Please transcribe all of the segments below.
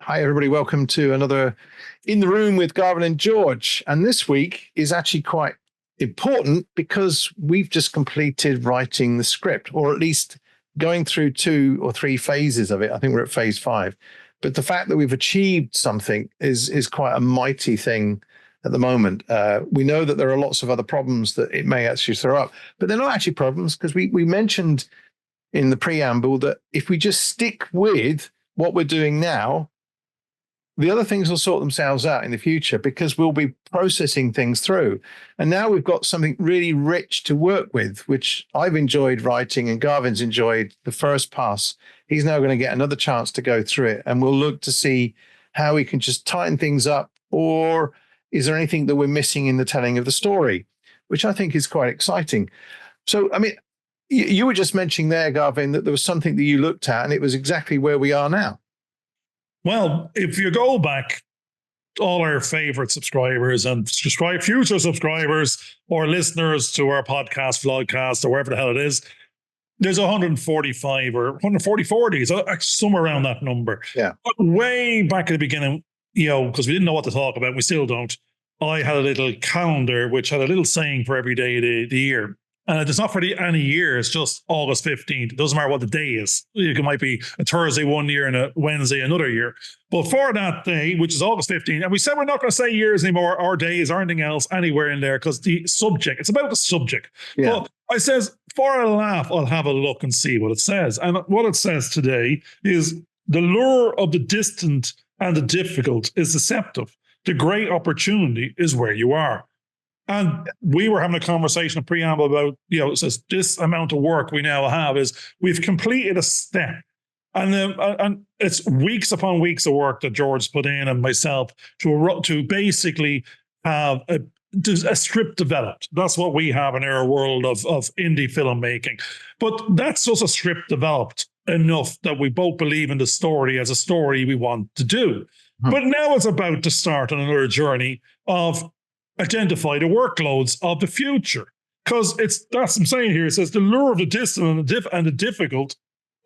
Hi, everybody. Welcome to another In the Room with Garvin and George. And this week is actually quite important because we've just completed writing the script, or at least going through 2 or 3 phases of it. I think we're at phase 5. But the fact that we've achieved something is quite a mighty thing at the moment. We know that there are lots of other problems that it may actually throw up, but they're not actually problems because we mentioned in the preamble that if we just stick with what we're doing now, the other things will sort themselves out in the future because we'll be processing things through. And now we've got something really rich to work with, which I've enjoyed writing and Garvin's enjoyed the first pass. He's now going to get another chance to go through it, and we'll look to see how we can just tighten things up, or is there anything that we're missing in the telling of the story, which I think is quite exciting. So, I mean, you were just mentioning there, Garvin, that there was something that you looked at and it was exactly where we are now. Well, if you go back, all our favorite subscribers and future subscribers or listeners to our podcast, vlogcast, or wherever the hell it is, there's 145 or 144 days, somewhere around that number. Yeah. But way back at the beginning, because we didn't know what to talk about, we still don't. I had a little calendar which had a little saying for every day of the year. And it's not for any year, it's just August 15th. It doesn't matter what the day is. It might be a Thursday one year and a Wednesday another year. But for that day, which is August 15th, and we said we're not going to say years anymore, or days, or anything else anywhere in there, because the subject, it's about the subject. Yeah. But I says, for a laugh, I'll have a look and see what it says. And what it says today is, the lure of the distant and the difficult is deceptive. The great opportunity is where you are. And we were having a conversation, a preamble about, it says this amount of work we now have is we've completed a step. And it's weeks upon weeks of work that George put in and myself to basically have a script developed. That's what we have in our world of indie filmmaking. But that's just a script developed enough that we both believe in the story as a story we want to do. But now it's about to start on another journey of identify the workloads of the future. Because that's what I'm saying here. It says the lure of the distant and the difficult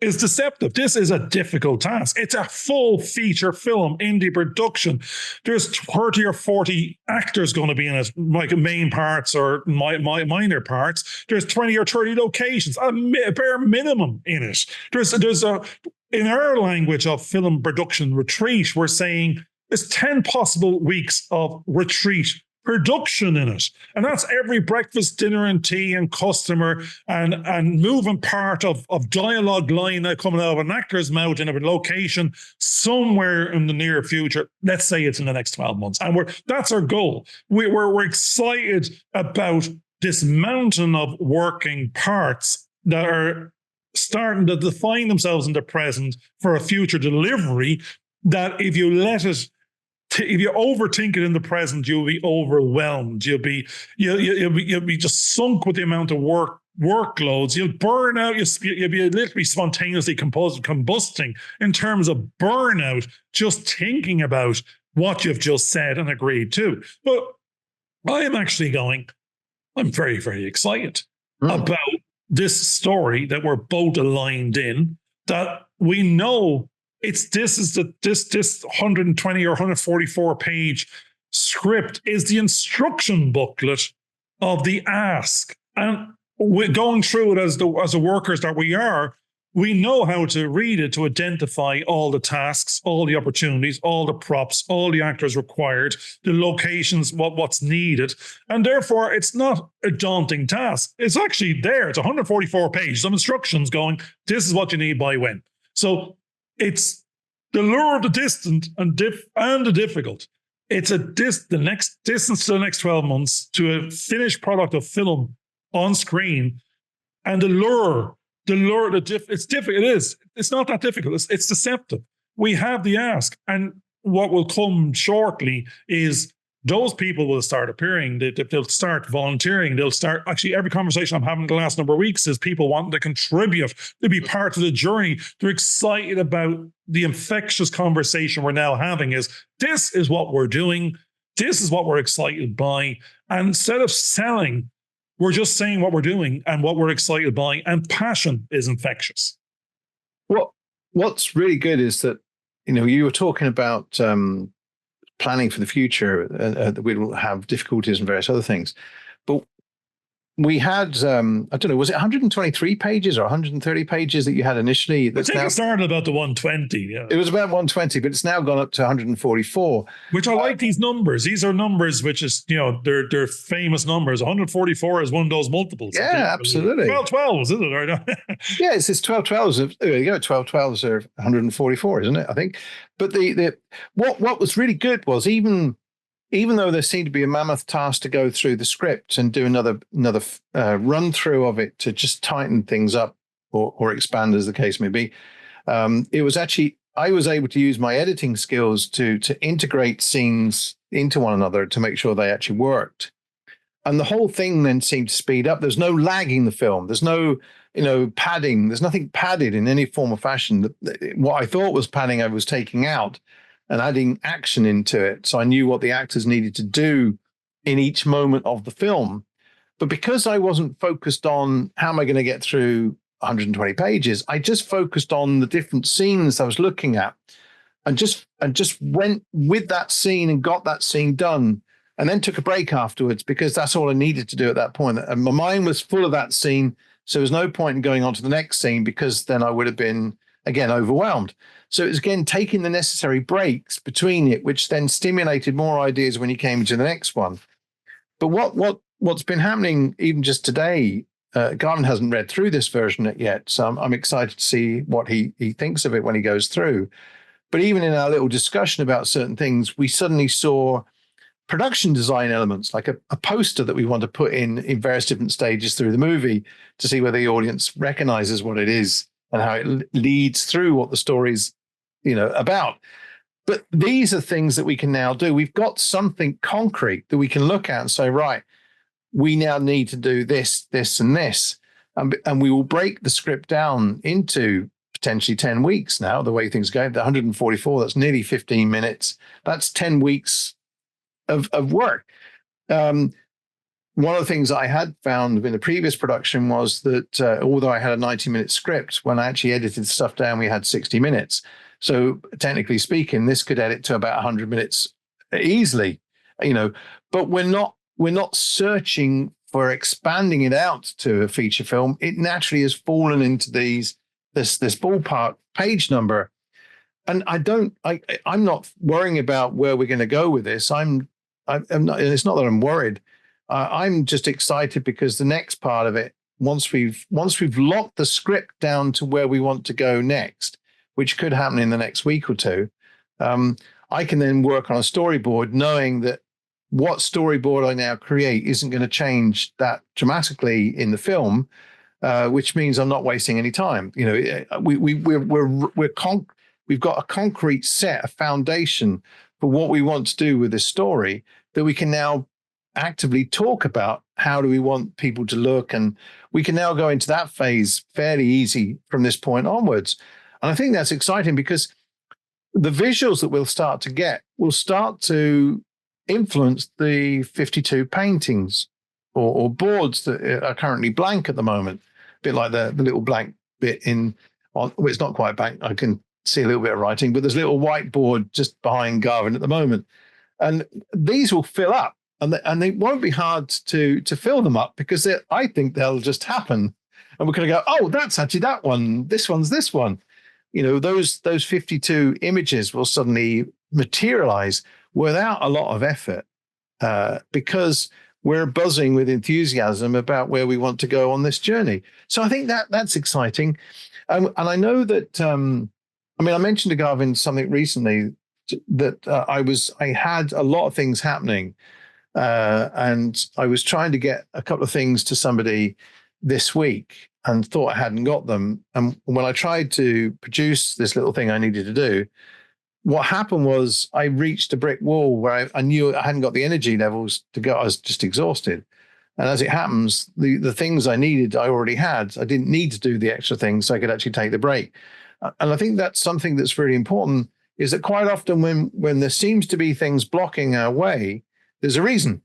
is deceptive. This is a difficult task. It's a full feature film, indie production. There's 30 or 40 actors going to be in it, like main parts or minor parts. There's 20 or 30 locations, a bare minimum in it. There's in our language of film production retreat, we're saying there's 10 possible weeks of retreat production in it. And that's every breakfast, dinner, and tea and customer and moving part of dialogue line coming out of an actor's mouth in a location somewhere in the near future. Let's say it's in the next 12 months. And that's our goal. We're excited about this mountain of working parts that are starting to define themselves in the present for a future delivery, that if you overthink it in the present, you'll be overwhelmed. You'll be just sunk with the amount of workloads. You'll burn out. You'll be literally spontaneously combusting in terms of burnout, just thinking about what you've just said and agreed to. But I am actually I'm very, very excited about this story that we're both aligned in, that we know this 120 or 144 page script is the instruction booklet of the ask. And we're going through it as the workers that we are. We know how to read it to identify all the tasks, all the opportunities, all the props, all the actors required, the locations, what's needed. And therefore, it's not a daunting task. It's actually there. It's 144 pages of instructions going, this is what you need by when. So it's the lure of the distant and the difficult. It's the next distance to the next 12 months to a finished product of film on screen. And the lure, it's difficult. It is. It's not that difficult. It's deceptive. We have the ask. And what will come shortly is those people will start appearing. They'll start volunteering. They'll start, actually, every conversation I'm having the last number of weeks is people wanting to contribute, to be part of the journey. They're excited about the infectious conversation we're now having is, this is what we're doing. This is what we're excited by. And instead of selling, we're just saying what we're doing and what we're excited by. And passion is infectious. What's really good is that you were talking about planning for the future, that we'll have difficulties and various other things. But we had, I don't know, was it 123 pages or 130 pages that you had initially? I think it started about the 120. Yeah, it was about 120, but it's now gone up to 144. Which I like these numbers. These are numbers which is, they're famous numbers. 144 is one of those multiples. Yeah, absolutely. 12 is it? Or yeah, it's 12 there you go. 12 are 144, isn't it? I think. But what was really good was even though there seemed to be a mammoth task to go through the script and do another run through of it to just tighten things up or expand, as the case may be, it was actually, I was able to use my editing skills to integrate scenes into one another to make sure they actually worked. And the whole thing then seemed to speed up. There's no lagging the film. There's no, padding. There's nothing padded in any form or fashion. What I thought was padding, I was taking out and adding action into it. So I knew what the actors needed to do in each moment of the film. But because I wasn't focused on how am I going to get through 120 pages, I just focused on the different scenes I was looking at and just went with that scene and got that scene done, and then took a break afterwards because that's all I needed to do at that point. And my mind was full of that scene. So there was no point in going on to the next scene because then I would have been, again, overwhelmed. So it was, again, taking the necessary breaks between it, which then stimulated more ideas when you came to the next one. But what's been happening even just today, Garvin hasn't read through this version yet, so I'm excited to see what he thinks of it when he goes through. But even in our little discussion about certain things, we suddenly saw production design elements, like a poster that we want to put in various different stages through the movie to see whether the audience recognizes what it is and how it leads through what the story's about. But these are things that we can now do. We've got something concrete that we can look at and say, right, we now need to do this, this, and this. And we will break the script down into potentially 10 weeks now, the way things go. The 144, that's nearly 15 minutes. That's 10 weeks of work. One of the things I had found in the previous production was that although I had a 90-minute script, when I actually edited stuff down, we had 60 minutes. So technically speaking, this could edit to about 100 minutes easily, but we're not searching for expanding it out to a feature film. It naturally has fallen into this ballpark page number. And I'm not worrying about where we're going to go with this. I'm not, and it's not that I'm worried. I'm just excited because the next part of it, once we've locked the script down to where we want to go next, which could happen in the next week or two, I can then work on a storyboard knowing that what storyboard I now create isn't going to change that dramatically in the film, which means I'm not wasting any time. We've got a concrete set, a foundation for what we want to do with this story that we can now actively talk about. How do we want people to look? And we can now go into that phase fairly easy from this point onwards. And I think that's exciting because the visuals that we'll start to get will start to influence the 52 paintings or boards that are currently blank at the moment. A bit like the little blank bit well, it's not quite blank. I can see a little bit of writing, but there's a little whiteboard just behind Garvin at the moment. And these will fill up, and they won't be hard to fill them up because I think they'll just happen. And we're going to go, oh, that's actually that one. This one's this one. Those 52 images will suddenly materialize without a lot of effort because we're buzzing with enthusiasm about where we want to go on this journey. So I think that's exciting. And I know that, I mentioned to Garvin something recently that I had a lot of things happening and I was trying to get a couple of things to somebody this week and thought I hadn't got them. And when I tried to produce this little thing I needed to do, what happened was I reached a brick wall where I knew I hadn't got the energy levels to go. I was just exhausted. And as it happens, the things I needed, I already had. I didn't need to do the extra things so I could actually take the break. And I think that's something that's really important, is that quite often when there seems to be things blocking our way, there's a reason.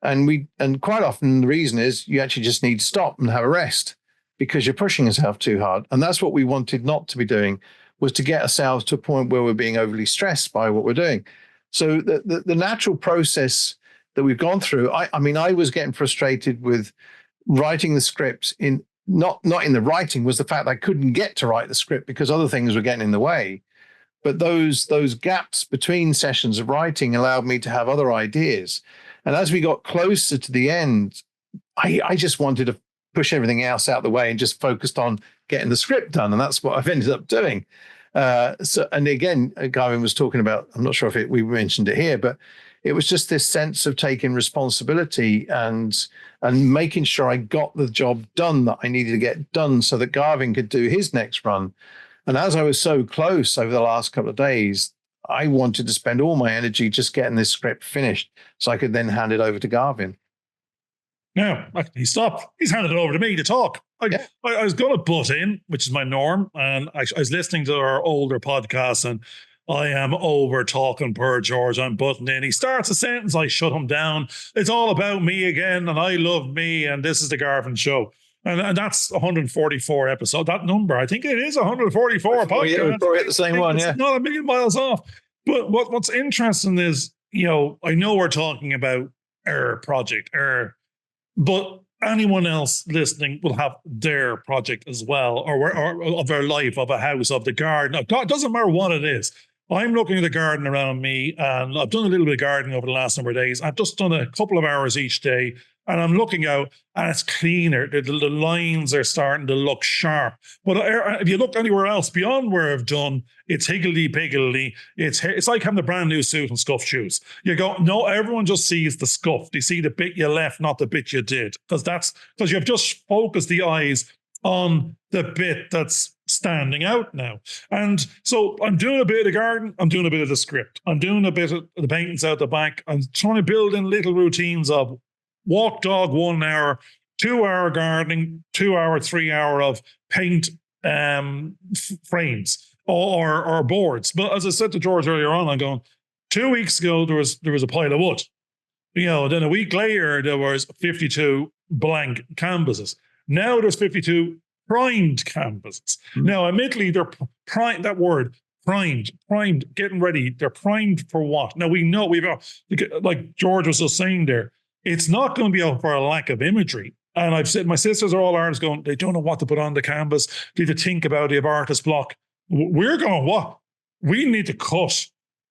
And quite often the reason is you actually just need to stop and have a rest because you're pushing yourself too hard. And that's what we wanted not to be doing. was to get ourselves to a point where we're being overly stressed by what we're doing. So the natural process that we've gone through, I mean, I was getting frustrated with writing the scripts in not in the writing, was the fact that I couldn't get to write the script because other things were getting in the way. But those gaps between sessions of writing allowed me to have other ideas. And as we got closer to the end, I just wanted to push everything else out of the way and just focused on getting the script done. And that's what I've ended up doing. And again, Gavin was talking about, I'm not sure if we mentioned it here, but it was just this sense of taking responsibility and making sure I got the job done that I needed to get done so that Gavin could do his next run. And as I was so close over the last couple of days, I wanted to spend all my energy just getting this script finished so I could then hand it over to Gavin. Now, he stopped. He's handed it over to me to talk. I was going to butt in, which is my norm. And I was listening to our older podcasts, and I am over talking per George. I'm butting in. He starts a sentence. I shut him down. It's all about me again, and I love me, and this is the Garvin Show. And that's 144 episode. That number, I think it is 144 podcasts. Yeah, we're probably at the same one, yeah. It's not a million miles off. But what's interesting is, I know we're talking about our project, but anyone else listening will have their project as well, or of their life, of a house, of the garden. It doesn't matter what it is. I'm looking at the garden around me, and I've done a little bit of gardening over the last number of days. I've just done a couple of hours each day, and I'm looking out, and it's cleaner. The lines are starting to look sharp. But if you look anywhere else beyond where I've done, it's higgledy-piggledy. It's like having a brand new suit and scuffed shoes. You go, no, everyone just sees the scuff. They see the bit you left, not the bit you did. Because you've just focused the eyes on the bit that's standing out now. And so I'm doing a bit of the garden. I'm doing a bit of the script. I'm doing a bit of the paintings out the back. I'm trying to build in little routines of walk dog 1 hour, 2 hour gardening, 2 hour, 3 hour of paint frames or boards. But as I said to George earlier on, I'm going, 2 weeks ago, there was a pile of wood. Then a week later, there was 52 blank canvases. Now there's 52 primed canvases. Mm-hmm. Now, admittedly, they're primed, that word, primed, getting ready. They're primed for what? Now, we know like George was just saying there, it's not going to be for a lack of imagery. And I've said, my sisters are all artists going, they don't know what to put on the canvas. They have to think about it, artist block. We're going, what? We need to cut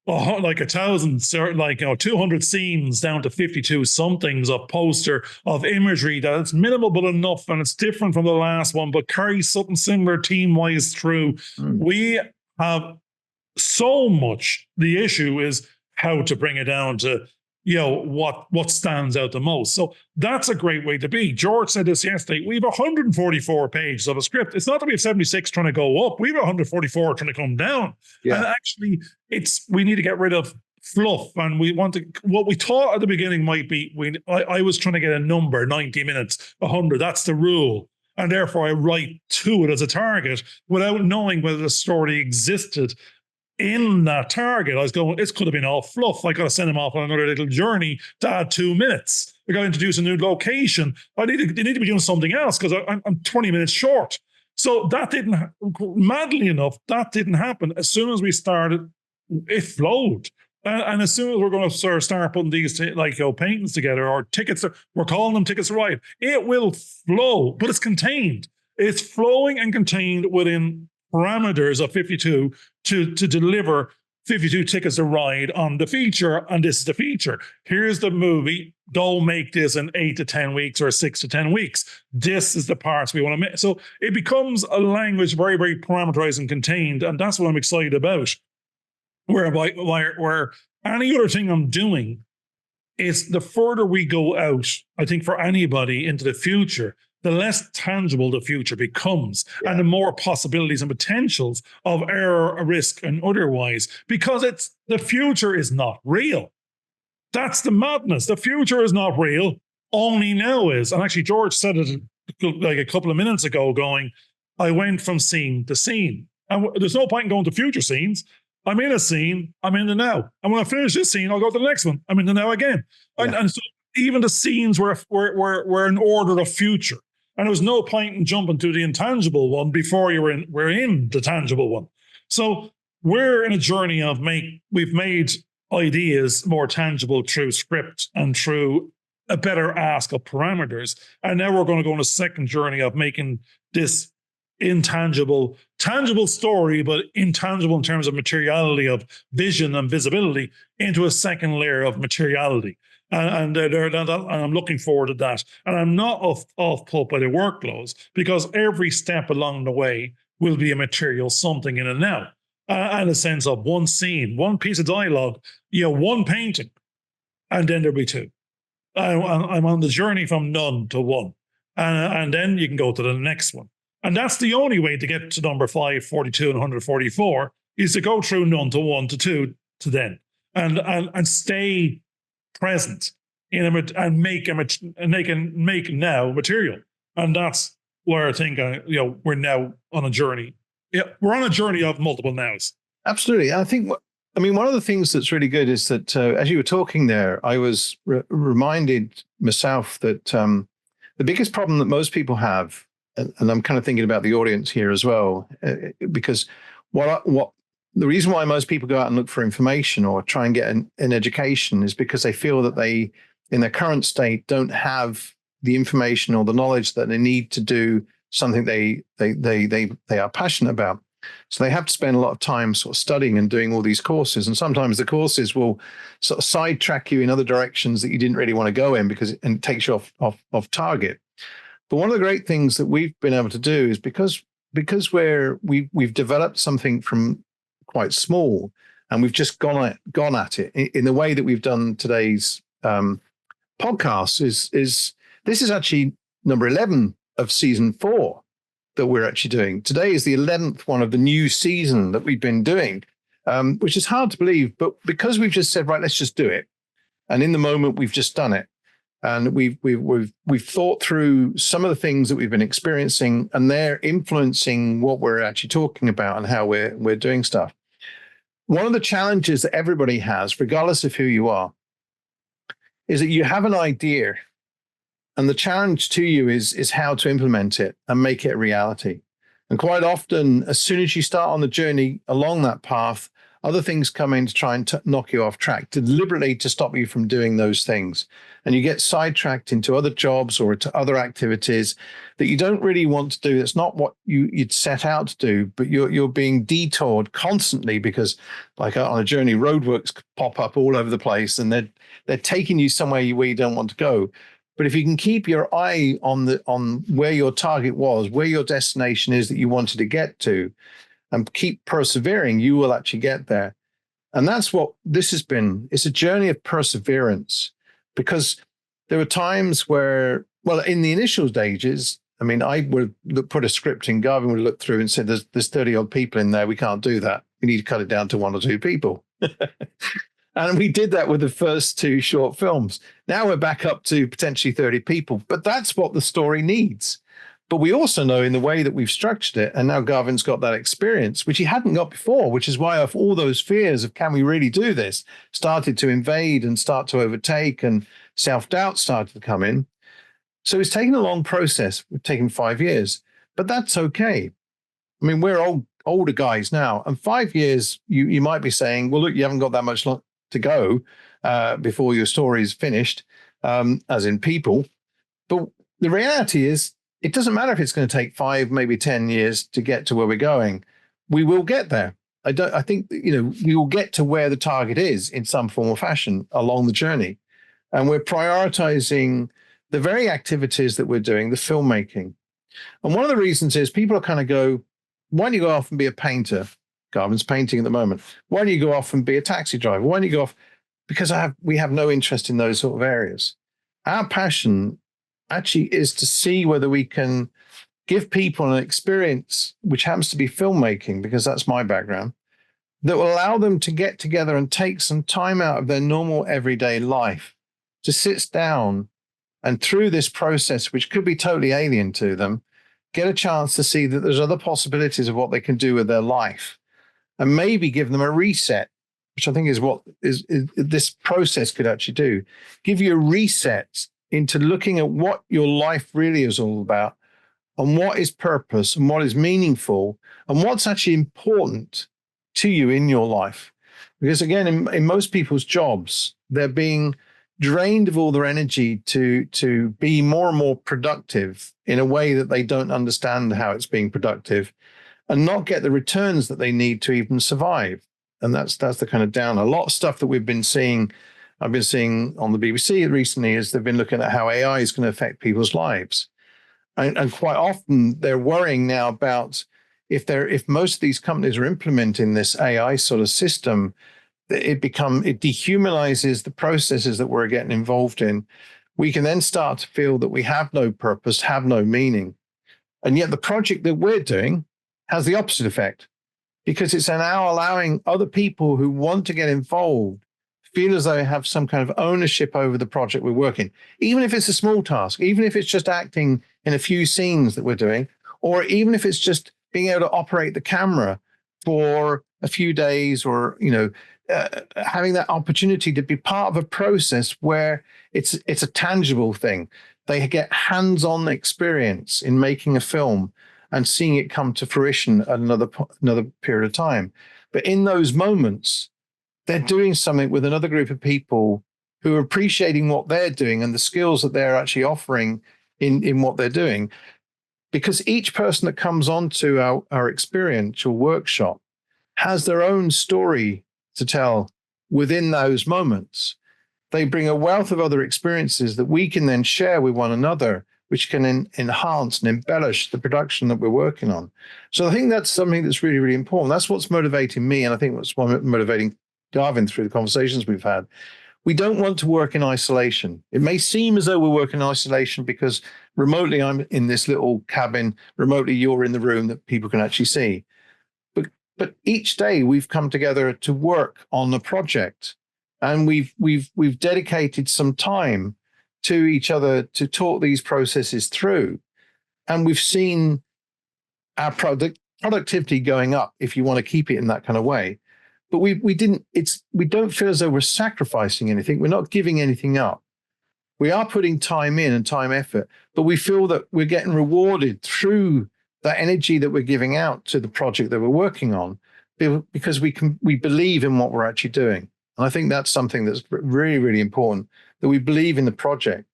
like 200 scenes down to 52 somethings of poster of imagery that it's minimal but enough, and it's different from the last one, but carries something similar team-wise through. We have so much. The issue is how to bring it down to what stands out the most. So that's a great way to be. George said this yesterday. We have 144 pages of a script. It's not that we have 76 trying to go up. We have 144 trying to come down. Yeah. And actually, we need to get rid of fluff. And we want to, what we thought at the beginning might be, I was trying to get a number, 90 minutes, 100. That's the rule. And therefore, I write to it as a target without knowing whether the story existed in that target. I was going, this could have been all fluff. I got to send him off on another little journey to add 2 minutes. I got to introduce a new location. They need to be doing something else because I'm 20 minutes short. So that didn't, madly enough, that didn't happen. As soon as we started, it flowed. And as soon as we're going to sort of start putting these paintings together, or tickets, we're calling them tickets to ride, it will flow, but it's contained. It's flowing and contained within parameters of 52 to deliver 52 tickets to ride on the feature. And this is the feature. Here's the movie. Don't make this in 8 to 10 weeks or 6 to 10 weeks. This is the parts we want to make. So it becomes a language very, very parameterized and contained. And that's what I'm excited about. Where any other thing I'm doing is, the further we go out, I think, for anybody into the future, the less tangible the future becomes, and the more possibilities and potentials of error, risk, and otherwise, because the future is not real. That's the madness. The future is not real. Only now is. And actually, George said it like a couple of minutes ago, going, I went from scene to scene. And there's no point in going to future scenes. I'm in a scene, I'm in the now. And when I finish this scene, I'll go to the next one. I'm in the now again. Yeah. And so even the scenes were in order of future. And there was no point in jumping to the intangible one before we're in the tangible one. So we're in a journey of we've made ideas more tangible through script and through a better ask of parameters. And now we're going to go on a second journey of making this tangible story, but intangible in terms of materiality of vision and visibility into a second layer of materiality. And I'm looking forward to that. And I'm not off put by the workloads, because every step along the way will be a material something in and now. And a sense of one scene, one piece of dialogue, one painting, and then there'll be two. I'm on the journey from none to one. And then you can go to the next one. And that's the only way to get to number 5, 42, and 144, is to go through none to one to two to then. And stay present and make now material. And that's where I think we're now on a journey. Yeah, we're on a journey of multiple nows. Absolutely. I think, one of the things that's really good is that as you were talking there, I was reminded myself that the biggest problem that most people have, and I'm kind of thinking about the audience here as well, because what the reason why most people go out and look for information or try and get an education is because they feel that they, in their current state, don't have the information or the knowledge that they need to do something they are passionate about. So they have to spend a lot of time sort of studying and doing all these courses. And sometimes the courses will sort of sidetrack you in other directions that you didn't really want to go in, because it takes you off target. But one of the great things that we've been able to do is because we've developed something from quite small, and we've just gone at it in the way that we've done today's podcast. Is this is actually number 11 of season 4 that we're actually doing. Today is the 11th one of the new season that we've been doing, which is hard to believe, but because we've just said, right, let's just do it. And in the moment, we've just done it. And we've thought through some of the things that we've been experiencing, and they're influencing what we're actually talking about and how we're doing stuff. One of the challenges that everybody has, regardless of who you are, is that you have an idea, and the challenge to you is how to implement it and make it a reality. And quite often, as soon as you start on the journey along that path, other things come in to try and knock you off track, deliberately to stop you from doing those things. And you get sidetracked into other jobs or to other activities that you don't really want to do. That's not what you'd set out to do, but you're being detoured constantly because, like on a journey, roadworks pop up all over the place, and they're taking you somewhere where you don't want to go. But if you can keep your eye on where your target was, where your destination is that you wanted to get to, and keep persevering, you will actually get there. And that's what this has been. It's a journey of perseverance, because there were times where, well, in the initial stages, I would put a script in, Garvin would look through and said, there's 30 odd people in there. We can't do that. We need to cut it down to 1 or 2 people. And we did that with the first 2 short films. Now we're back up to potentially 30 people, but that's what the story needs. But we also know in the way that we've structured it, and now Garvin's got that experience, which he hadn't got before, which is why of all those fears of can we really do this, started to invade and start to overtake, and self-doubt started to come in. So it's taken a long process. We've taken 5 years, but that's okay. We're older guys now, and 5 years, you might be saying, well, look, you haven't got that much to go before your story is finished, as in people. But the reality is, it doesn't matter if it's going to take 5, maybe 10 years to get to where we're going. We will get there. I think we will get to where the target is in some form or fashion along the journey. And we're prioritizing the very activities that we're doing, the filmmaking. And one of the reasons is people are kind of go, why don't you go off and be a painter? Garvin's painting at the moment. Why don't you go off and be a taxi driver? Why don't you go off? Because we have no interest in those sort of areas. Our passion actually is to see whether we can give people an experience, which happens to be filmmaking, because that's my background, that will allow them to get together and take some time out of their normal everyday life to sit down and, through this process, which could be totally alien to them, get a chance to see that there's other possibilities of what they can do with their life, and maybe give them a reset, which I think is what is this process could actually do. Give you a reset into looking at what your life really is all about, and what is purpose, and what is meaningful, and what's actually important to you in your life. Because again, in most people's jobs, they're being drained of all their energy to be more and more productive in a way that they don't understand how it's being productive and not get the returns that they need to even survive. And that's the kind of down. A lot of stuff that I've been seeing on the BBC recently is they've been looking at how AI is going to affect people's lives. And quite often they're worrying now about if most of these companies are implementing this AI sort of system, it dehumanizes the processes that we're getting involved in. We can then start to feel that we have no purpose, have no meaning. And yet the project that we're doing has the opposite effect, because it's now allowing other people who want to get involved feel as though they have some kind of ownership over the project we're working, even if it's a small task, even if it's just acting in a few scenes that we're doing, or even if it's just being able to operate the camera for a few days, or having that opportunity to be part of a process where it's a tangible thing. They get hands-on experience in making a film and seeing it come to fruition at another period of time. But in those moments, they're doing something with another group of people who are appreciating what they're doing and the skills that they're actually offering in what they're doing. Because each person that comes onto our experiential workshop has their own story to tell within those moments. They bring a wealth of other experiences that we can then share with one another, which can enhance and embellish the production that we're working on. So I think that's something that's really, really important. That's what's motivating me, and I think what's motivating Garvin through the conversations we've had. We don't want to work in isolation. It may seem as though we're working in isolation because remotely I'm in this little cabin, remotely you're in the room that people can actually see. But each day we've come together to work on the project, and we've dedicated some time to each other to talk these processes through. And we've seen our productivity going up, if you want to keep it in that kind of way. But we don't feel as though we're sacrificing anything. We're not giving anything up. We are putting time in and time effort, but we feel that we're getting rewarded through that energy that we're giving out to the project that we're working on, because we believe in what we're actually doing. And I think that's something that's really, really important, that we believe in the project.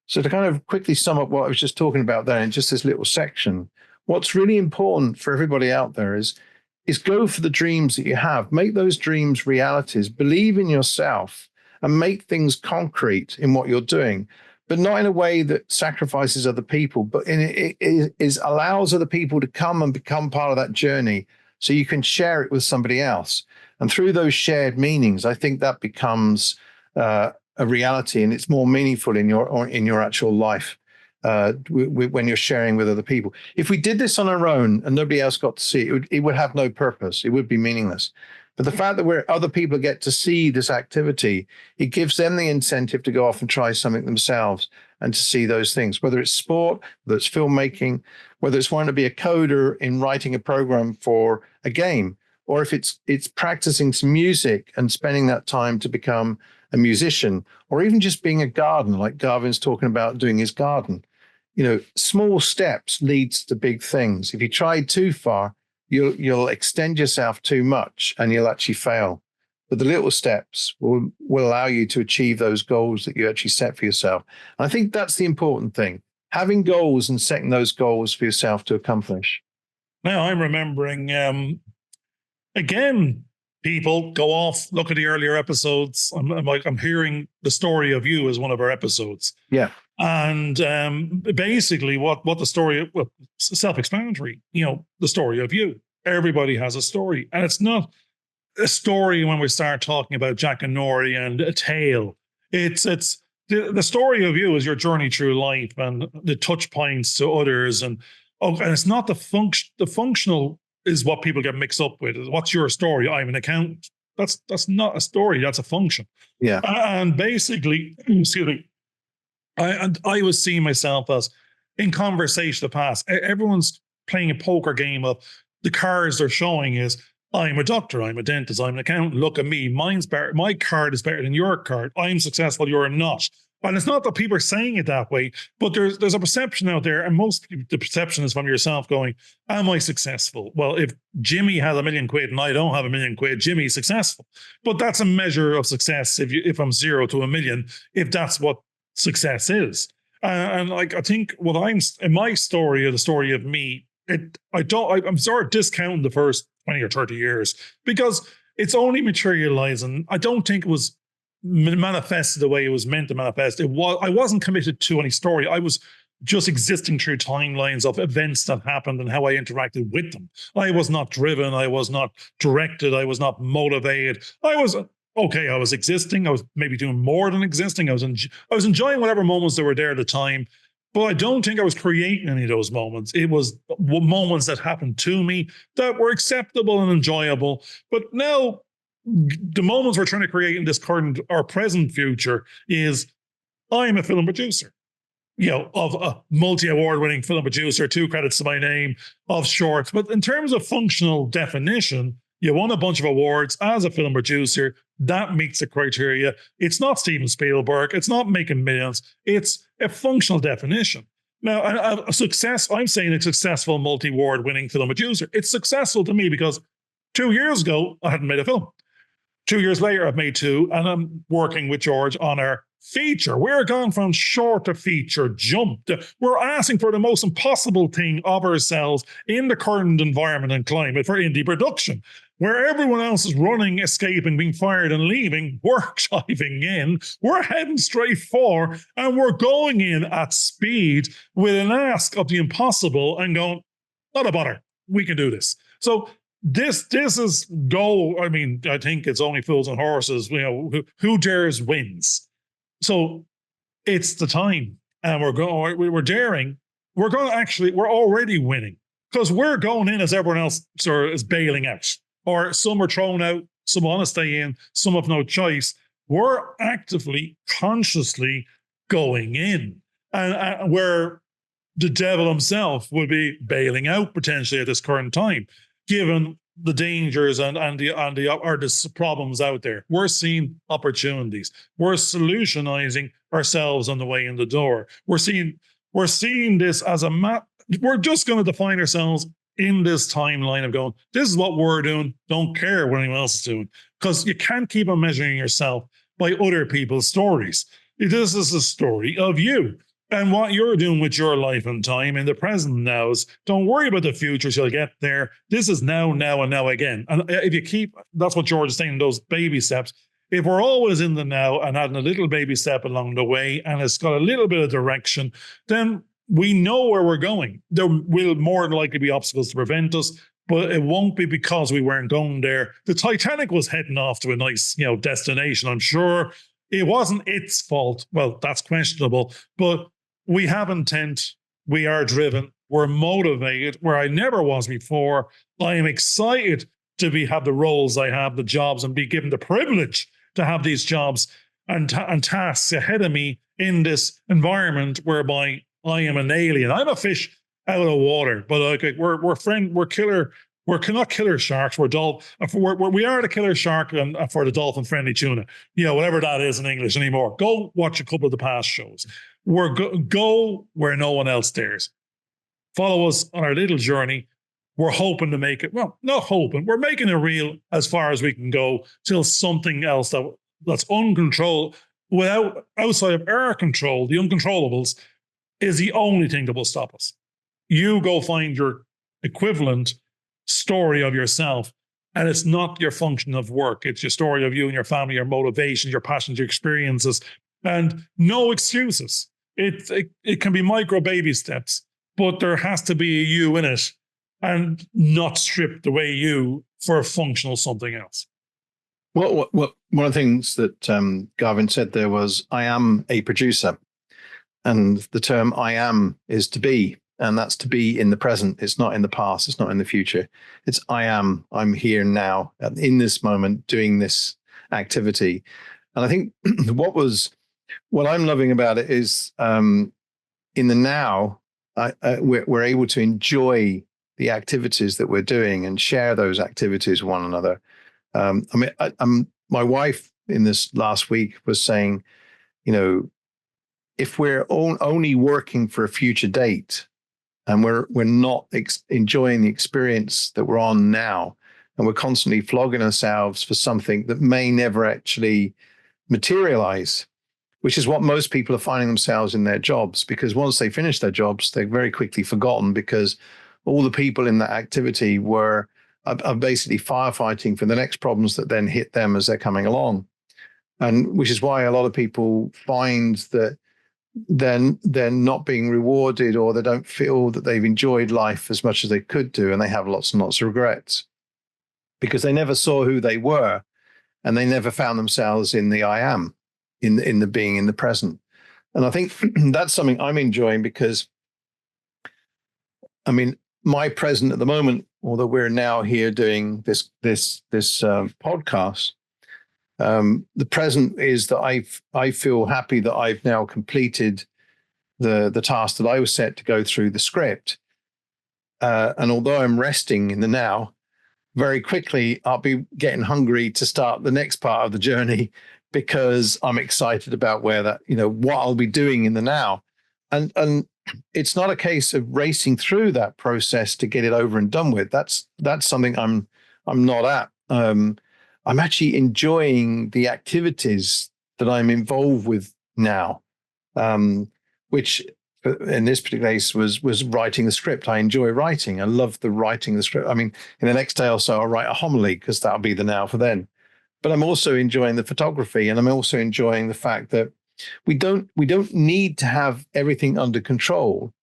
So to kind of quickly sum up what I was just talking about there in just this little section, what's really important for everybody out there is go for the dreams that you have. Make those dreams realities. Believe in yourself and make things concrete in what you're doing, but not in a way that sacrifices other people, but it allows other people to come and become part of that journey so you can share it with somebody else. And through those shared meanings, I think that becomes a reality, and it's more meaningful in your actual life when you're sharing with other people. If we did this on our own and nobody else got to see it, it would have no purpose. It would be meaningless. But the fact that other people get to see this activity, it gives them the incentive to go off and try something themselves and to see those things, whether it's sport, whether it's filmmaking, whether it's wanting to be a coder in writing a program for a game, or if it's practicing some music and spending that time to become a musician, or even just being a gardener, like Garvin's talking about doing his garden. Small steps leads to big things. If you try too far, you'll extend yourself too much and you'll actually fail. But the little steps will allow you to achieve those goals that you actually set for yourself. And I think that's the important thing, having goals and setting those goals for yourself to accomplish. Now I'm remembering, again, people go off, look at the earlier episodes. I'm hearing the story of you as one of our episodes. Yeah. And basically what the story, self-explanatory, the story of you. Everybody has a story. And it's not a story when we start talking about Jack and Nori and a tale. It's the story of you is your journey through life and the touch points to others. And it's not the functional is what people get mixed up with. What's your story? I'm an accountant. That's not a story. That's a function. Yeah. And basically, excuse me, I was seeing myself as in conversation the past. Everyone's playing a poker game of the cards they're showing is I'm a doctor, I'm a dentist, I'm an accountant. Look at me, mine's better. My card is better than your card. I'm successful, you're not. And it's not that people are saying it that way, but there's a perception out there, and most people, the perception is from yourself going, am I successful? Well, if Jimmy has £1 million and I don't have £1 million, Jimmy's successful. But that's a measure of success if I'm 0 to 1 million, if that's what success is. And like, I think what I'm in my story, or the story of me, I'm sort of discounting the first 20 or 30 years because it's only materializing. I don't think it was manifested the way it was meant to manifest. I wasn't committed to any story. I was just existing through timelines of events that happened and how I interacted with them. I was not driven. I was not directed. I was not motivated. I was existing. I was maybe doing more than existing. I was enjoying whatever moments that were there at the time. But I don't think I was creating any of those moments. It was moments that happened to me that were acceptable and enjoyable. But now, the moments we're trying to create in this current or present future is I'm a film producer, of a multi-award winning film producer, 2 credits to my name, of shorts. But in terms of functional definition, you won a bunch of awards as a film producer. That meets the criteria. It's not Steven Spielberg. It's not making millions. It's a functional definition. Now, I'm saying a successful multi-award winning film producer. It's successful to me because 2 years ago, I hadn't made a film. 2 years later, I've made 2, and I'm working with George on our feature. We're gone from short to feature, jumped. We're asking for the most impossible thing of ourselves in the current environment and climate for indie production, where everyone else is running, escaping, being fired and leaving. We're diving in, we're heading straight for, and we're going in at speed with an ask of the impossible and going, not a bother, we can do this. So this is go. I mean, I think it's only fools and horses. Who dares wins. So it's the time, and we're daring. We're already winning because we're going in as everyone else sort of is bailing out, or some are thrown out, some want to stay in, some have no choice. We're actively, consciously going in, and where the devil himself would be bailing out potentially at this current time, given the dangers and the problems out there. We're seeing opportunities. We're solutionizing ourselves on the way in the door. We're seeing this as a map. We're just going to define ourselves in this timeline of going, this is what we're doing. Don't care what anyone else is doing. Because you can't keep on measuring yourself by other people's stories. This is a story of you. And what you're doing with your life and time in the present now is don't worry about the future till you get there. This is now, and now again. And if you keep, that's what George is saying, those baby steps. If we're always in the now and adding a little baby step along the way, and it's got a little bit of direction, then we know where we're going. There will more than likely be obstacles to prevent us, but it won't be because we weren't going there. The Titanic was heading off to a nice, destination, I'm sure. It wasn't its fault. Well, that's questionable, but we have intent, we are driven, we're motivated, where I never was before. I am excited to have the roles I have, the jobs, and be given the privilege to have these jobs and tasks ahead of me in this environment whereby I am an alien. I'm a fish out of water, but we're not killer sharks. We are the killer shark for the dolphin-friendly tuna. Whatever that is in English anymore. Go watch a couple of the past shows. Go where no one else dares. Follow us on our little journey. We're hoping to make it, well, not hoping, we're making it real as far as we can go till something else that's uncontrolled, outside of our control, the uncontrollables, is the only thing that will stop us. You go find your equivalent story of yourself, and it's not your function of work. It's your story of you and your family, your motivations, your passions, your experiences, and no excuses. It can be micro baby steps, but there has to be a you in it, and not stripped away you for a functional something else. Well, one of the things that Garvin said there was, I am a producer. And the term I am is to be. And that's to be in the present. It's not in the past. It's not in the future. It's I am. I'm here now in this moment doing this activity. And I think what I'm loving about it is in the now, we're able to enjoy the activities that we're doing and share those activities with one another. My wife in this last week was saying, if we're only working for a future date and we're not enjoying the experience that we're on now, and we're constantly flogging ourselves for something that may never actually materialize, which is what most people are finding themselves in their jobs, because once they finish their jobs, they're very quickly forgotten because all the people in that activity are basically firefighting for the next problems that then hit them as they're coming along. And which is why a lot of people find that they're not being rewarded, or they don't feel that they've enjoyed life as much as they could do, and they have lots and lots of regrets because they never saw who they were, and they never found themselves in the I am, in the being in the present. And I think that's something I'm enjoying because, I mean, my present at the moment, although we're now here doing this podcast, the present is that I feel happy that I've now completed the task that I was set to go through the script. And although I'm resting in the now, very quickly I'll be getting hungry to start the next part of the journey because I'm excited about what I'll be doing in the now. And it's not a case of racing through that process to get it over and done with. That's something I'm not at. I'm actually enjoying the activities that I'm involved with now, which in this particular case was writing the script. I enjoy writing. I love the writing of the script. I mean, in the next day or so, I'll write a homily because that'll be the now for then. But I'm also enjoying the photography, and I'm also enjoying the fact that we don't need to have everything under control.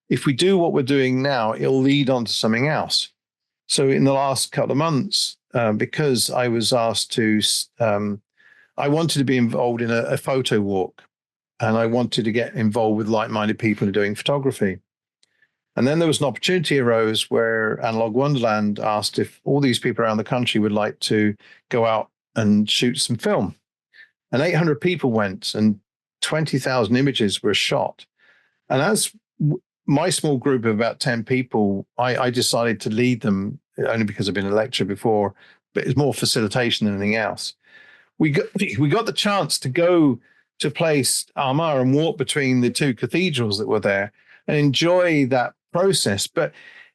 If we do what we're doing now, it'll lead on to something else. So in the last couple of months, because I was asked to, I wanted to be involved in a photo walk, and I wanted to get involved with like-minded people who are doing photography. And then there was an opportunity arose where Analog Wonderland asked if all these people around the country would like to go out and shoot some film. And 800 people went, and 20,000 images were shot. And as my small group of about 10 people, I decided to lead them, only because I've been a lecturer before, but it's more facilitation than anything else. We got the chance to go to place Armagh and walk between the two cathedrals that were there and enjoy that process. But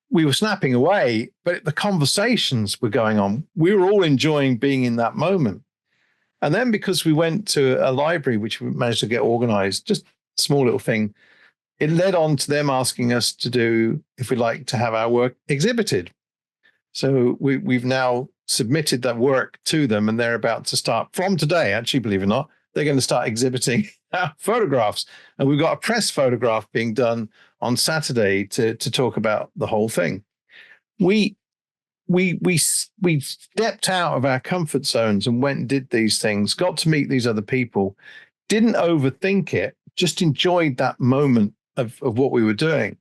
we were snapping away, but the conversations were going on. We were all enjoying being in that moment. And then because we went to a library, which we managed to get organized, just a small little thing, it led on to them asking us to do, if we'd like to have our work exhibited. So we've now submitted that work to them, and they're about to start from today, actually, believe it or not, they're going to start exhibiting our photographs. And we've got a press photograph being done on Saturday to talk about the whole thing. We stepped out of our comfort zones and went and did these things, got to meet these other people, didn't overthink it, just enjoyed that moment of what we were doing.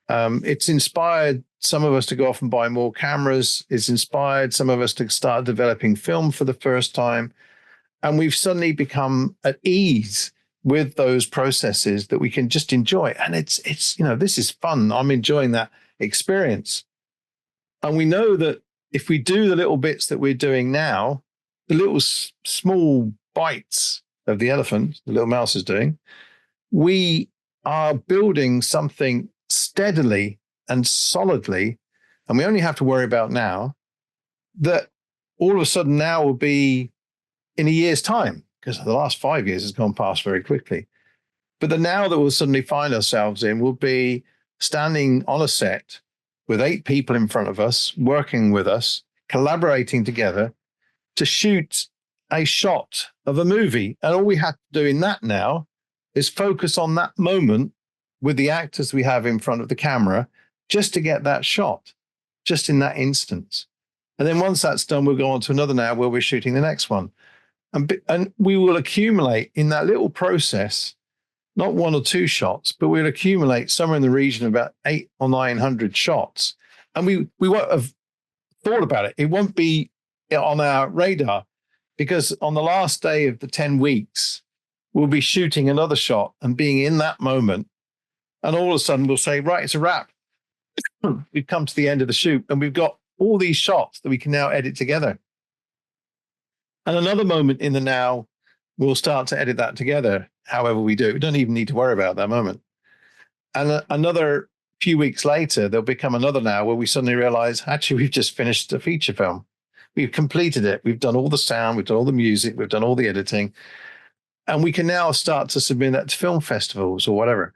It's inspired some of us to go off and buy more cameras. It's inspired some of us to start developing film for the first time. And we've suddenly become at ease with those processes that we can just enjoy. And it's this is fun. I'm enjoying that experience. And we know that if we do the little bits that we're doing now, the little small bites of the elephant, the little mouse is doing, we are building something steadily and solidly, and we only have to worry about now, that all of a sudden now will be in a year's time, because the last 5 years has gone past very quickly. But the now that we'll suddenly find ourselves in will be standing on a set with 8 people in front of us, working with us, collaborating together to shoot a shot of a movie. And all we have to do in that now is focus on that moment with the actors we have in front of the camera just to get that shot, just in that instance. And then once that's done, we'll go on to another now where we're shooting the next one. And we will accumulate in that little process, not 1 or 2 shots, but we'll accumulate somewhere in the region of about 800 or 900 shots. And we won't have thought about it. It won't be on our radar, because on the last day of the 10 weeks, we'll be shooting another shot and being in that moment. And all of a sudden we'll say, right, it's a wrap. We've come to the end of the shoot, and we've got all these shots that we can now edit together. And another moment in the now we'll start to edit that together. However we do, we don't even need to worry about that moment. And another few weeks later, there'll become another now where we suddenly realize, actually, we've just finished a feature film. We've completed it. We've done all the sound. We've done all the music. We've done all the editing. And we can now start to submit that to film festivals or whatever.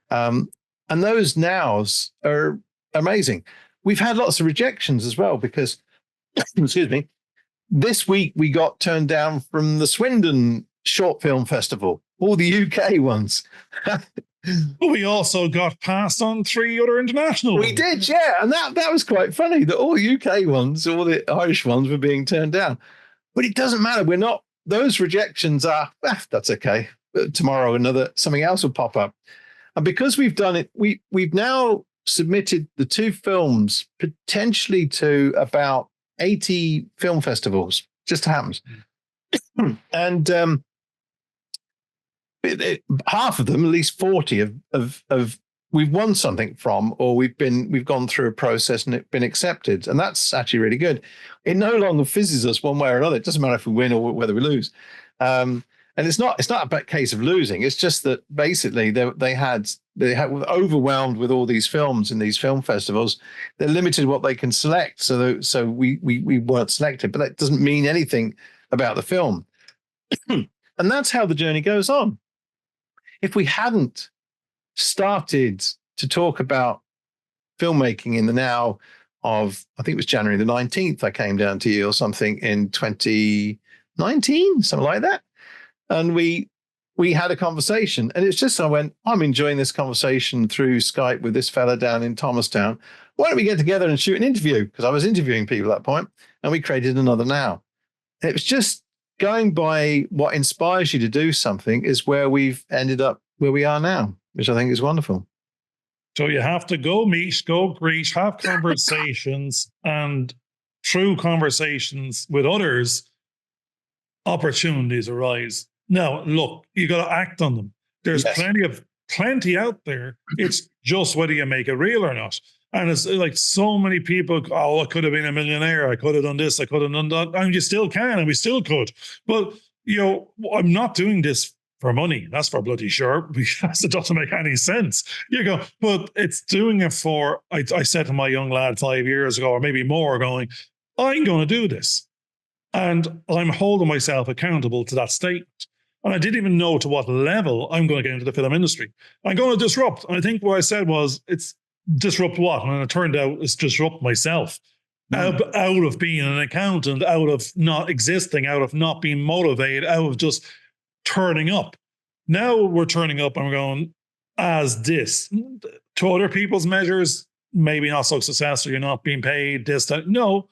And those nows are amazing. We've had lots of rejections as well because, excuse me, this week we got turned down from the Swindon Short Film Festival, all the UK ones. But we also got passed on 3 other international ones. We did, yeah. And that was quite funny that all the UK ones, all the Irish ones were being turned down. But it doesn't matter. We're not, those rejections are, that's okay. Tomorrow, something else will pop up. And because we've done it, we've now submitted the 2 films potentially to about 80 film festivals. Just happens. And half of them, at least 40 of we've won something from, or we've gone through a process and it's been accepted. And that's actually really good. It no longer fizzes us one way or another. It doesn't matter if we win or whether we lose. And it's not a case of losing. It's just that basically they had overwhelmed with all these films in these film festivals. They're limited what they can select. So we weren't selected, but that doesn't mean anything about the film. And that's how the journey goes on. If we hadn't started to talk about filmmaking in the now of, I think it was January the 19th, I came down to you or something in 2019, something like that. And we had a conversation, and it's just, I went, I'm enjoying this conversation through Skype with this fella down in Thomastown. Why don't we get together and shoot an interview? Because I was interviewing people at that point, and we created another now. And it was just going by what inspires you to do something is where we've ended up where we are now, which I think is wonderful. So you have to go meet, go greet, have conversations, and through conversations with others, opportunities arise. Now, look, you got to act on them. There's plenty out there. It's just whether you make it real or not. And it's like so many people, oh, I could have been a millionaire. I could have done this. I could have done that. And you still can, and we still could. But, I'm not doing this for money. That's for bloody sure, because it doesn't make any sense. You go, but it's doing it for, I said to my young lad 5 years ago, or maybe more, going, I'm going to do this. And I'm holding myself accountable to that statement. And I didn't even know to what level I'm going to get into the film industry. I'm going to disrupt. And I think what I said was, it's disrupt what? And it turned out it's disrupt myself. Out of being an accountant, out of not existing, out of not being motivated, out of just turning up. Now we're turning up and we're going as this. To other people's measures, maybe not so successful, you're not being paid, this, that. No,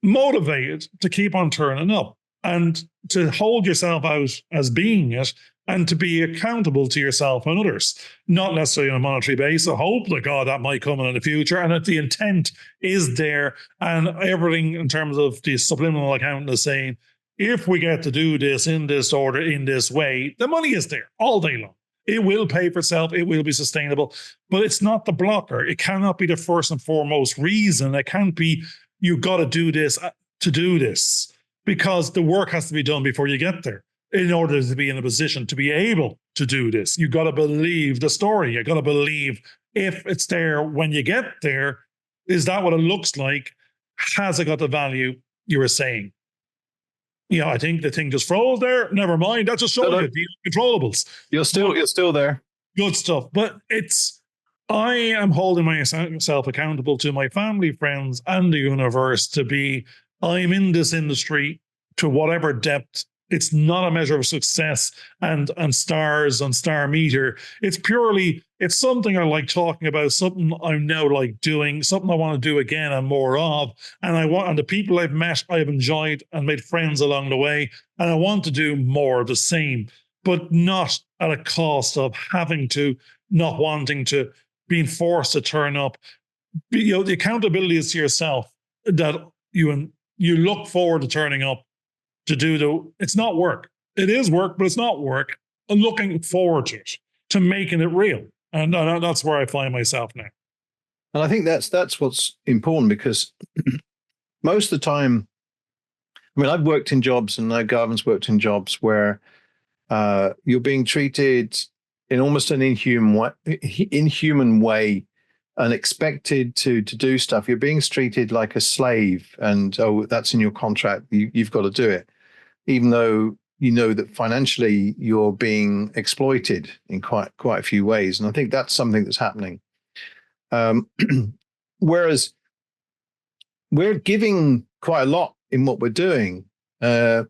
motivated to keep on turning up and to hold yourself out as being it and to be accountable to yourself and others, not necessarily on a monetary basis. I hope that God that might come in the future and that the intent is there and everything in terms of the subliminal accountant is saying, if we get to do this in this order, in this way, the money is there all day long. It will pay for itself. It will be sustainable, but it's not the blocker. It cannot be the first and foremost reason. It can't be, you got to do this to do this, because the work has to be done before you get there in order to be in a position to be able to do this. You got to believe the story. You got to believe if it's there when you get there, is that what it looks like? Has it got the value you were saying? I think the thing just froze there. Never mind. That just shows you the controllables. You're still there. Good stuff. But I am holding myself accountable to my family, friends, and the universe to be, I'm in this industry to whatever depth. It's not a measure of success and stars on star meter. It's something I like talking about, something I'm now like doing, something I want to do again and more of. And the people I've met, I've enjoyed and made friends along the way. And I want to do more of the same, but not at a cost of having to, not wanting to, being forced to turn up. The accountability is to yourself that you look forward to turning up to do it's not work. It is work, but it's not work. I'm looking forward to it, to making it real. And that's where I find myself now. And I think that's what's important, because most of the time I mean, I've worked in jobs, and I know Garvin's worked in jobs where you're being treated in almost an inhuman way, and expected to do stuff. You're being treated like a slave, and oh, that's in your contract. You've got to do it, even though you know that financially you're being exploited in quite a few ways. And I think that's something that's happening. Whereas we're giving quite a lot in what we're doing. But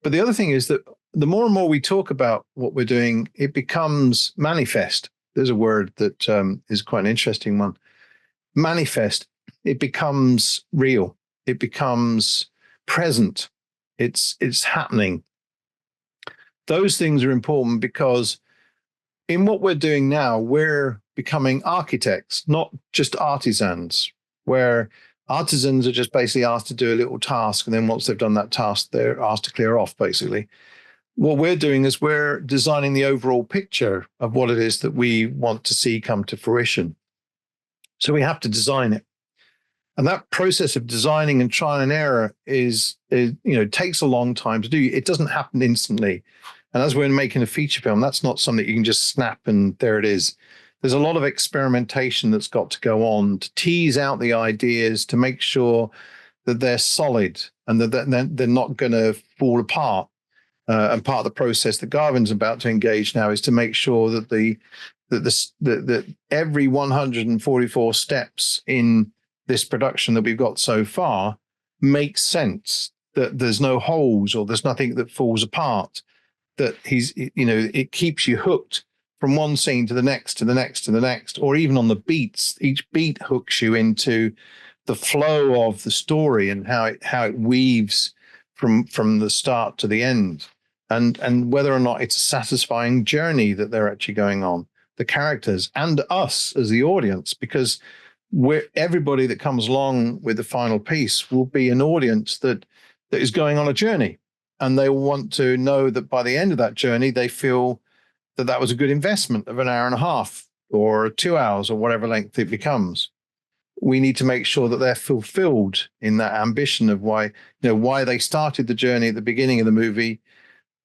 the other thing is that the more and more we talk about what we're doing, it becomes manifest. There's a word that is quite an interesting one. Manifest. It becomes real. It becomes present. It's happening. Those things are important because in what we're doing now, we're becoming architects, not just artisans, where artisans are just basically asked to do a little task. And then once they've done that task, they're asked to clear off, basically. What we're doing is we're designing the overall picture of what it is that we want to see come to fruition. So we have to design it. And that process of designing and trial and error is takes a long time to do. It doesn't happen instantly. And as we're making a feature film, that's not something you can just snap and there it is. There's a lot of experimentation that's got to go on to tease out the ideas, to make sure that they're solid and that they're not going to fall apart. And part of the process that Garvin's about to engage now is to make sure that that every 144 steps in this production that we've got so far makes sense, that there's no holes or there's nothing that falls apart, that it keeps you hooked from one scene to the next, to the next, to the next, or even on the beats. Each beat hooks you into the flow of the story and how it weaves from the start to the end, and whether or not it's a satisfying journey that they're actually going on, the characters and us as the audience, because everybody that comes along with the final piece will be an audience that is going on a journey, and they want to know that by the end of that journey, they feel that was a good investment of an hour and a half or 2 hours or whatever length it becomes. We need to make sure that they're fulfilled in that ambition of why they started the journey at the beginning of the movie.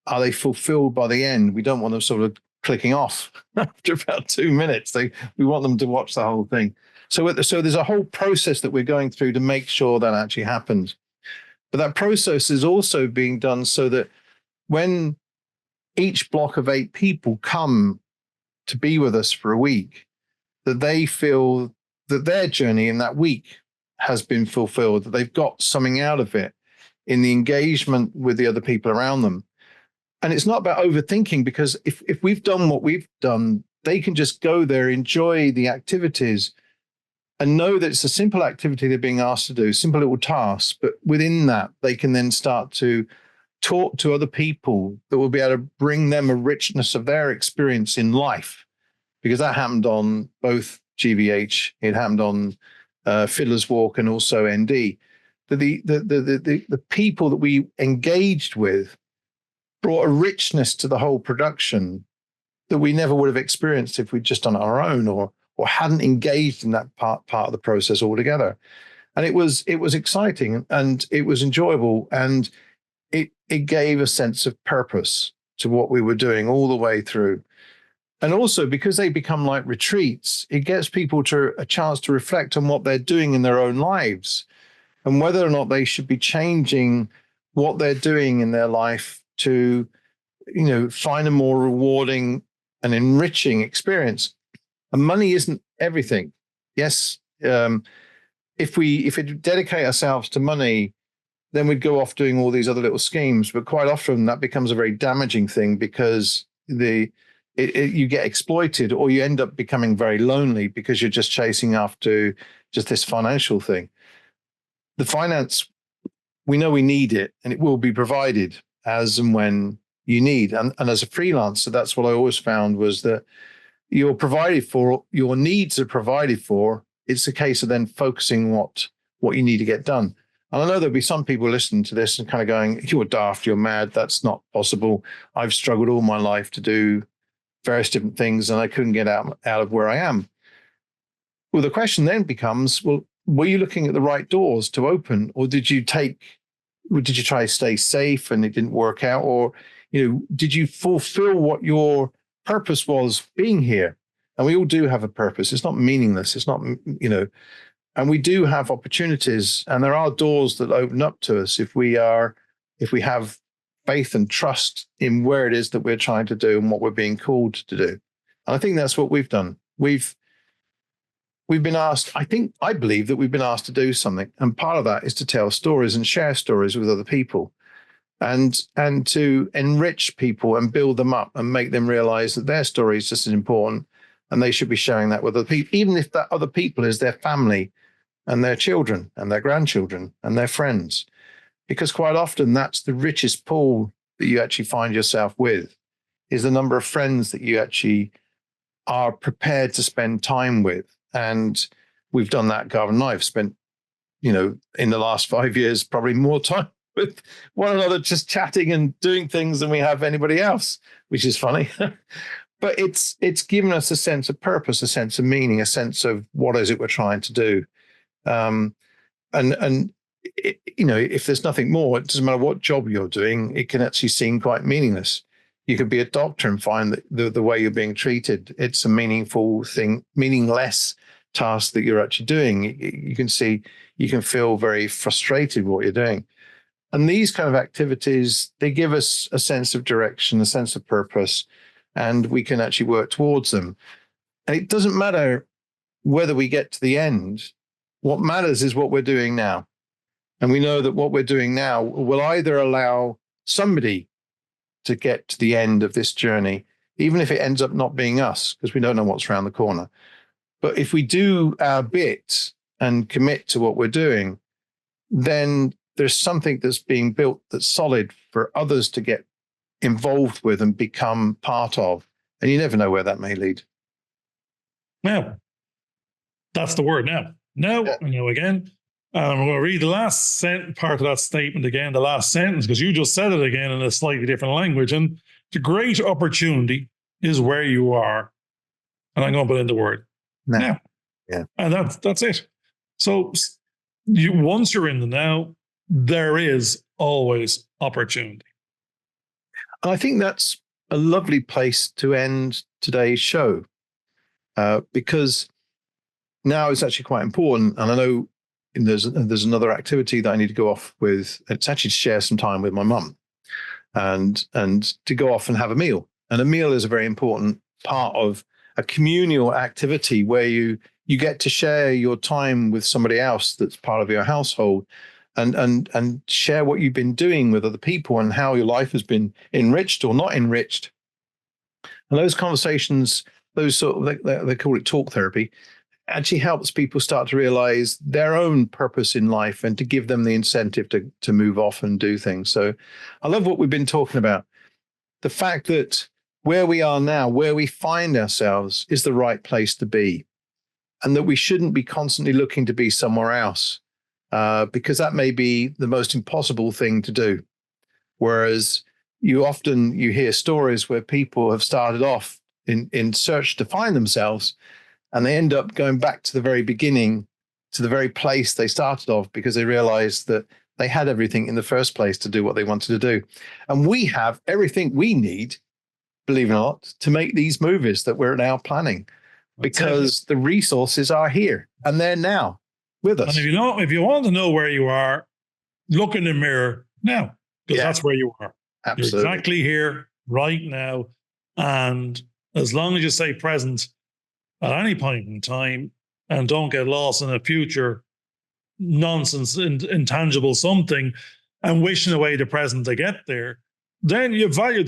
Are they fulfilled by the end? We don't want them sort of clicking off after about 2 minutes. We want them to watch the whole thing. So there's a whole process that we're going through to make sure that actually happens. But that process is also being done so that when each block of 8 people come to be with us for a week, that they feel that their journey in that week has been fulfilled, that they've got something out of it in the engagement with the other people around them. And it's not about overthinking, because if we've done what we've done, they can just go there, enjoy the activities, and know that it's a simple activity they're being asked to do, simple little tasks. But within that, they can then start to talk to other people that will be able to bring them a richness of their experience in life, because that happened on both GVH, it happened on Fiddler's Walk, and also ND. The people that we engaged with brought a richness to the whole production that we never would have experienced if we'd just done it on our own, or hadn't engaged in that part of the process altogether. And it was exciting, and it was enjoyable, and it gave a sense of purpose to what we were doing all the way through. And also, because they become like retreats, it gets people to a chance to reflect on what they're doing in their own lives, and whether or not they should be changing what they're doing in their life to, find a more rewarding and enriching experience. And money isn't everything. Yes, if we dedicate ourselves to money, then we'd go off doing all these other little schemes. But quite often that becomes a very damaging thing, because you get exploited, or you end up becoming very lonely because you're just chasing after just this financial thing. The finance, we know we need it, and it will be provided as and when you need. And as a freelancer, that's what I always found, was that you're provided for, your needs are provided for. It's a case of then focusing what you need to get done. And I know there'll be some people listening to this and kind of going, you're daft, you're mad, that's not possible. I've struggled all my life to do various different things, and I couldn't get out of where I am. Well, the question then becomes, well, were you looking at the right doors to open, or did you take did you try to stay safe and it didn't work out? Or, did you fulfill what your purpose was being here? And we all do have a purpose. It's not meaningless. It's not, and we do have opportunities, and there are doors that open up to us if we have faith and trust in where it is that we're trying to do and what we're being called to do. And I think that's what we've done. We've been asked, I believe that we've been asked to do something. And part of that is to tell stories and share stories with other people and to enrich people and build them up and make them realize that their story is just as important and they should be sharing that with other people, even if that other people is their family and their children and their grandchildren and their friends. Because quite often that's the richest pool that you actually find yourself with, is the number of friends that you actually are prepared to spend time with. And we've done that. Garvin and I have spent, in the last 5 years, probably more time with one another, just chatting and doing things than we have anybody else, which is funny. But it's given us a sense of purpose, a sense of meaning, a sense of what is it we're trying to do. If there's nothing more, it doesn't matter what job you're doing, it can actually seem quite meaningless. You could be a doctor and find that the way you're being treated, it's a meaningful thing, meaningless task that you're actually doing. You can feel very frustrated with what you're doing. And these kind of activities, they give us a sense of direction, a sense of purpose, and we can actually work towards them. And it doesn't matter whether we get to the end. What matters is what we're doing now. And we know that what we're doing now will either allow somebody to get to the end of this journey, even if it ends up not being us, because we don't know what's around the corner. But if we do our bit and commit to what we're doing, then there's something that's being built that's solid for others to get involved with and become part of. And you never know where that may lead. Now, that's the word now. Now, again. I'm going to read the last part of that statement again, the last sentence, because you just said it again in a slightly different language. And the great opportunity is where you are. And I'm going to put in the word now. Yeah. And that's it. So once you're in the now, there is always opportunity. I think that's a lovely place to end today's show, because now is actually quite important. And I know there's another activity that I need to go off with. It's actually to share some time with my mum and to go off and have a meal. And a meal is a very important part of a communal activity where you get to share your time with somebody else that's part of your household and share what you've been doing with other people and how your life has been enriched or not enriched. And those conversations, those sort of, they call it talk therapy, actually helps people start to realize their own purpose in life and to give them the incentive to move off and do things. So I love what we've been talking about. The fact that where we are now, where we find ourselves, is the right place to be. And that we shouldn't be constantly looking to be somewhere else, because that may be the most impossible thing to do. Whereas you hear stories where people have started off in search to find themselves, and they end up going back to the very beginning, to the very place they started off, because they realized that they had everything in the first place to do what they wanted to do. And we have everything we need, believe it or not, to make these movies that we're now planning, because the resources are here and they're now with us. And if you want to know where you are, look in the mirror now, because that's where you are. Absolutely. You're exactly here right now. And as long as you stay present at any point in time and don't get lost in a future nonsense, intangible something, and wishing away the present to get there, then you value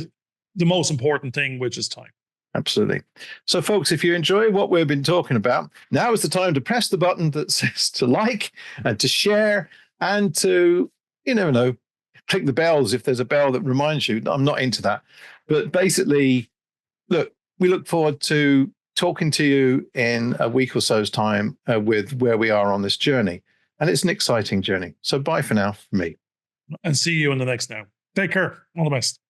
the most important thing, which is time. Absolutely. So, folks, if you enjoy what we've been talking about, now is the time to press the button that says to like and to share and to, you never know, click the bells if there's a bell that reminds you. I'm not into that. But basically, look, we look forward to talking to you in a week or so's time with where we are on this journey. And it's an exciting journey. So bye for now from me. And see you in the next now. Take care. All the best.